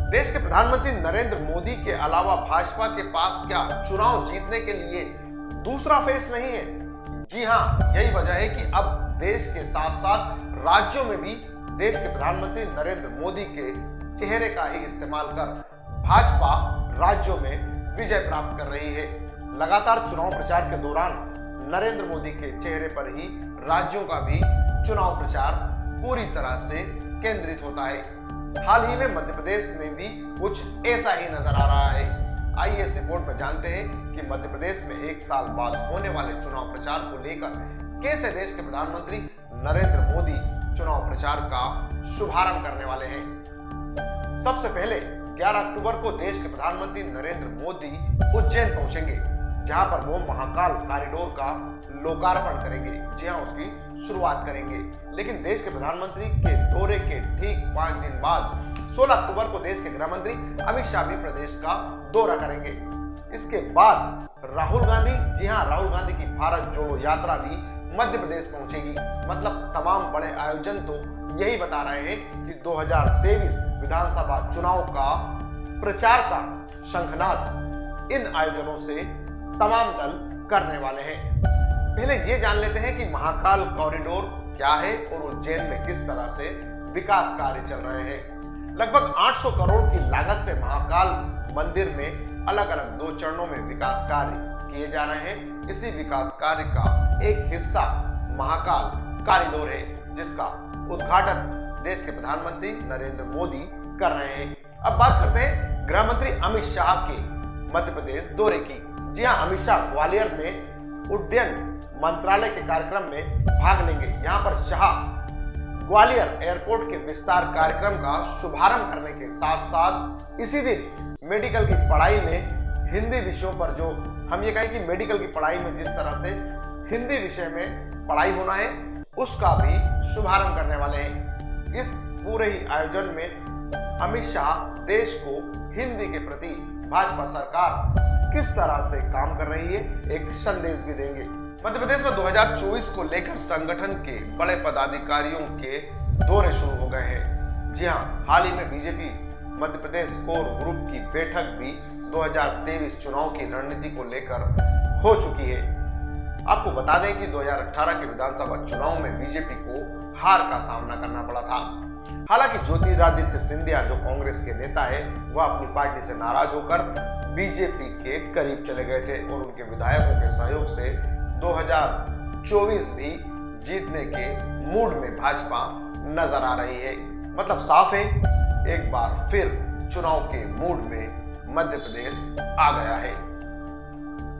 देश के प्रधानमंत्री नरेंद्र मोदी के अलावा भाजपा के पास क्या चुनाव जीतने के लिए दूसरा फेस नहीं है? जी हां, यही वजह है कि अब देश के साथ साथ राज्यों में भी देश के प्रधानमंत्री नरेंद्र मोदी के चेहरे का ही इस्तेमाल कर भाजपा राज्यों में विजय प्राप्त कर रही है। लगातार चुनाव प्रचार के दौरान नरेंद्र मोदी के चेहरे पर ही राज्यों का भी चुनाव प्रचार पूरी तरह से केंद्रित होता है। हाल ही में मध्य प्रदेश में भी कुछ ऐसा ही नजर आ रहा है। आइए इस रिपोर्ट में जानते हैं कि मध्य प्रदेश में एक साल बाद होने वाले चुनाव प्रचार को लेकर कैसे देश के प्रधानमंत्री नरेंद्र मोदी चुनाव प्रचार का शुभारंभ करने वाले हैं। सबसे पहले 11 अक्टूबर को देश के प्रधानमंत्री नरेंद्र मोदी उज्जैन पहुंचेंगे, जहां पर वो महाकाल कॉरिडोर का लोकार्पण करेंगे। जी हां, उसकी शुरुआत करेंगे। लेकिन देश के प्रधानमंत्री के दौरे के ठीक 5 दिन बाद 16 अक्टूबर को देश के गृह मंत्री अमित शाह भी प्रदेश का दौरा करेंगे। इसके बाद राहुल गांधी, जी हां, राहुल गांधी की भारत जोड़ो यात्रा भी मध्य प्रदेश पहुंचेगी। मतलब तमाम बड़े आयोजन तो यही बता रहे हैं कि 2023 विधानसभा चुनाव का प्रचार का शंखनाद इन आयोजनों से तमाम दल करने वाले हैं। पहले ये जान लेते हैं कि महाकाल कॉरिडोर क्या है और उज्जैन में किस तरह से विकास कार्य चल रहे हैं। लगभग 800 करोड़ की लागत से महाकाल मंदिर में अलग अलग 2 चरणों में विकास कार्य किए जा रहे हैं। इसी विकास कार्य का एक हिस्सा महाकाल कॉरिडोर है, जिसका उद्घाटन देश के प्रधानमंत्री नरेंद्र मोदी कर रहे हैं। अब बात करते हैं गृह मंत्री अमित शाह के मध्य प्रदेश दौरे की। जी हां, अमित शाह ग्वालियर में उड्डयन मंत्रालय के कार्यक्रम में भाग लेंगे। यहाँ पर शाह ग्वालियर एयरपोर्ट के विस्तार कार्यक्रम का शुभारंभ करने के साथ साथ इसी दिन मेडिकल की पढ़ाई में हिंदी विषयों पर, जो हम ये कहें कि मेडिकल की पढ़ाई में जिस तरह से हिंदी विषय में पढ़ाई होना है, उसका भी शुभारंभ करने वाले हैं। इस पूरे ही आयोजन में अमित शाह देश को हिंदी के प्रति भाजपा सरकार किस तरह से काम कर रही है एक संदेश भी देंगे। मध्य प्रदेश में 2024 को लेकर संगठन के बड़े पदाधिकारियों के दौरे शुरू हो गए हैं। जी हां, हाल ही में BJP Madhya Pradesh core group की बैठक भी 2023 चुनाव की रणनीति को लेकर हो चुकी है। आपको बता दें कि 2018 के विधानसभा चुनाव में बीजेपी को हार का सामना करना पड़ा था। हालांकि ज्योतिरादित्य सिंधिया, जो कांग्रेस के नेता है, वह अपनी पार्टी से नाराज होकर बीजेपी के करीब चले गए थे और उनके विधायकों के सहयोग से 2024 भी जीतने के मूड में भाजपा नजर आ रही है। मतलब साफ है, एक बार फिर चुनाव के मूड में मध्य प्रदेश आ गया है।